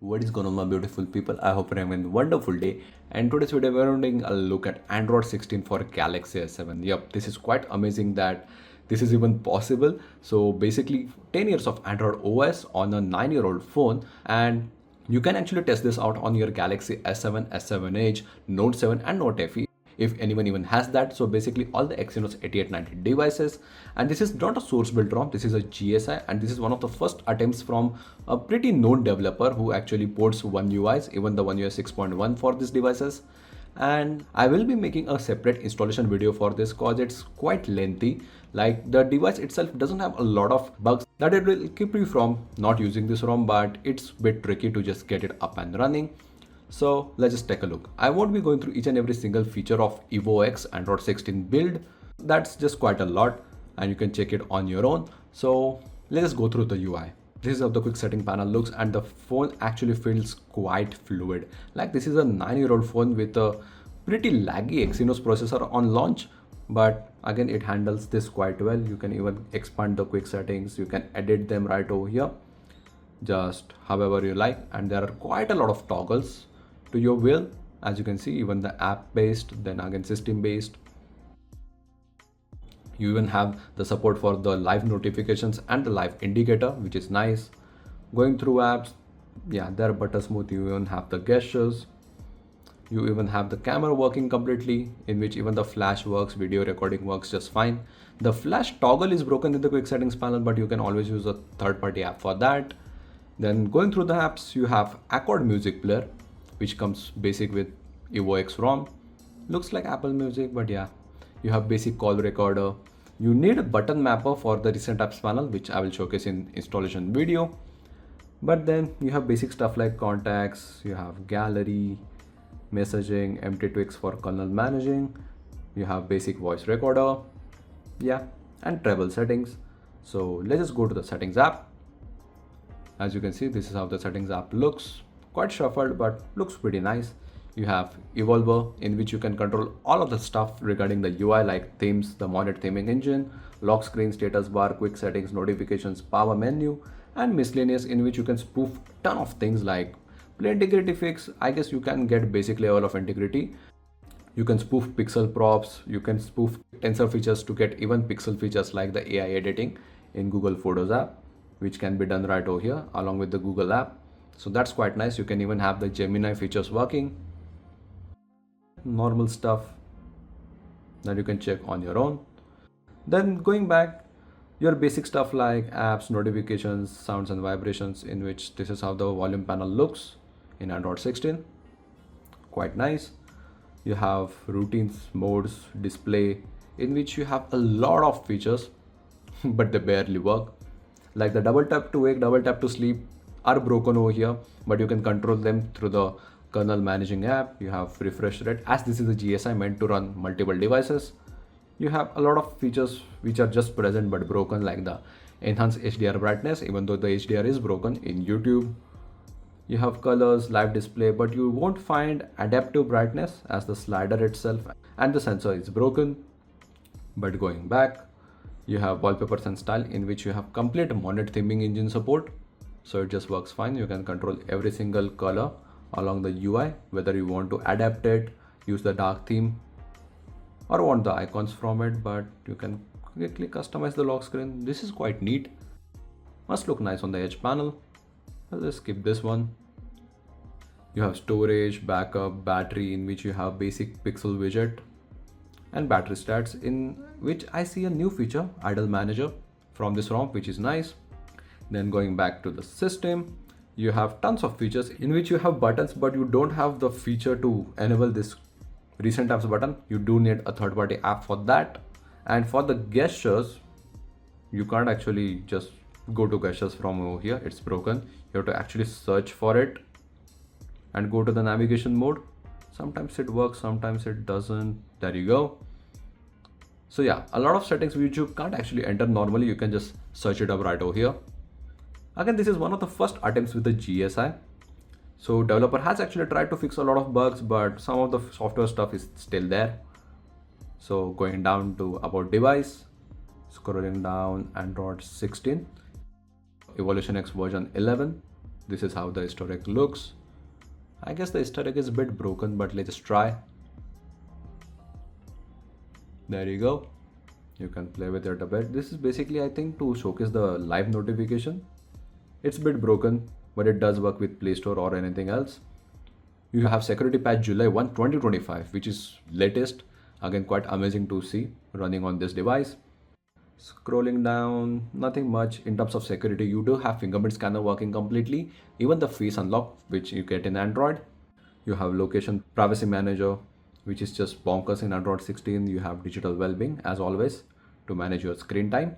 What is going on, my beautiful people? I hope you're having a wonderful day. And today's video we're doing a look at Android 16 for Galaxy S7. Yep, this is quite amazing that this is even possible. So basically 10 years of Android OS on a 9-year-old phone, and you can actually test this out on your Galaxy S7, S7 Edge, Note 7 and Note FE if anyone even has that. So basically all the Exynos 8890 devices, and this is not a source built ROM, this is a GSI, and this is one of the first attempts from a pretty known developer who actually ports One UIs, even the One UI 6.1 for these devices. And I will be making a separate installation video for this cause it's quite lengthy. Like, the device itself doesn't have a lot of bugs that it will keep you from not using this ROM, but it's a bit tricky to just get it up and running. So let's just take a look. I won't be going through each and every single feature of EvoX Android 16 build. That's just quite a lot and you can check it on your own. So let's just go through the UI. This is how the quick setting panel looks, and the phone actually feels quite fluid. Like, this is a 9-year-old phone with a pretty laggy Exynos processor on launch, but again it handles this quite well. You can even expand the quick settings, you can edit them right over here just however you like, and there are quite a lot of toggles to your will. As you can see, even the app based, then again system based. You even have the support for the live notifications and the live indicator, which is nice. Going through apps, yeah, they're butter smooth. You even have the gestures, you even have the camera working completely, in which even the flash works, video recording works just fine. The flash toggle is broken in the quick settings panel, but you can always use a third-party app for that. Then going through the apps, you have Accord Music Player, which comes basic with EvoX ROM. Looks like Apple Music, but yeah. You have basic call recorder. You need a button mapper for the recent apps panel, which I will showcase in installation video. But then you have basic stuff like contacts, you have gallery, messaging, empty tweaks for kernel managing. You have basic voice recorder, yeah, and travel settings. So let's just go to the settings app. As you can see, this is how the settings app looks. Quite shuffled, but looks pretty nice. You have Evolver, in which you can control all of the stuff regarding the UI, like themes, the modded theming engine, lock screen, status bar, quick settings, notifications, power menu, and miscellaneous, in which you can spoof ton of things like play integrity fix. I guess you can get basic level of integrity. You can spoof pixel props, you can spoof tensor features to get even pixel features like the AI editing in Google Photos app, which can be done right over here along with the Google app. So that's quite nice. You can even have the Gemini features working. Normal stuff that you can check on your own. Then going back, your basic stuff like apps, notifications, sounds and vibrations, in which this is how the volume panel looks in Android 16. Quite nice. You have routines, modes, display, in which you have a lot of features but they barely work. Like the double tap to wake, double tap to sleep are broken over here, but you can control them through the kernel managing app. You have refresh rate, as this is a GSI meant to run multiple devices. You have a lot of features which are just present but broken, like the enhanced HDR brightness, even though the HDR is broken in YouTube. You have colors, live display, but you won't find adaptive brightness as the slider itself and the sensor is broken. But going back, you have wallpapers and style, in which you have complete modded theming engine support. So it just works fine. You can control every single color along the UI, whether you want to adapt it, use the dark theme, or want the icons from it, but you can quickly customize the lock screen. This is quite neat. Must look nice on the edge panel. I'll just skip this one. You have storage, backup, battery, in which you have basic pixel widget, and battery stats, in which I see a new feature, idle manager, from this ROM, which is nice. Then going back to the system, you have tons of features in which you have buttons, but you don't have the feature to enable this recent apps button. You do need a third-party app for that. And for the gestures, you can't actually just go to gestures from over here, it's broken. You have to actually search for it and go to the navigation mode. Sometimes it works, sometimes it doesn't. There you go. So yeah, a lot of settings which you can't actually enter normally, you can just search it up right over here. Again, this is one of the first attempts with the GSI. So developer has actually tried to fix a lot of bugs, but some of the software stuff is still there. So going down to about device, scrolling down, Android 16, Evolution X version 11. This is how the Easter egg looks. I guess the Easter egg is a bit broken, but let's try. There you go. You can play with it a bit. This is basically, I think, to showcase the live notification. It's a bit broken, but it does work with Play Store or anything else. You have security patch July 1, 2025, which is latest. Again, quite amazing to see running on this device. Scrolling down, nothing much in terms of security. You do have fingerprint scanner working completely, even the face unlock, which you get in Android. You have location privacy manager, which is just bonkers in Android 16. You have digital well-being as always to manage your screen time,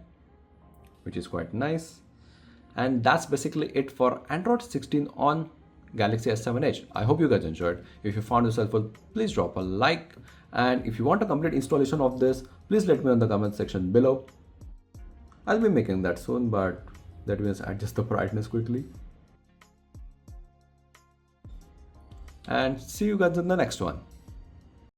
which is quite nice. And that's basically it for Android 16 on Galaxy S7 Edge. I hope you guys enjoyed. If you found this helpful, please drop a like. And if you want a complete installation of this, please let me know in the comment section below. I'll be making that soon, but that means adjust the brightness quickly. And see you guys in the next one.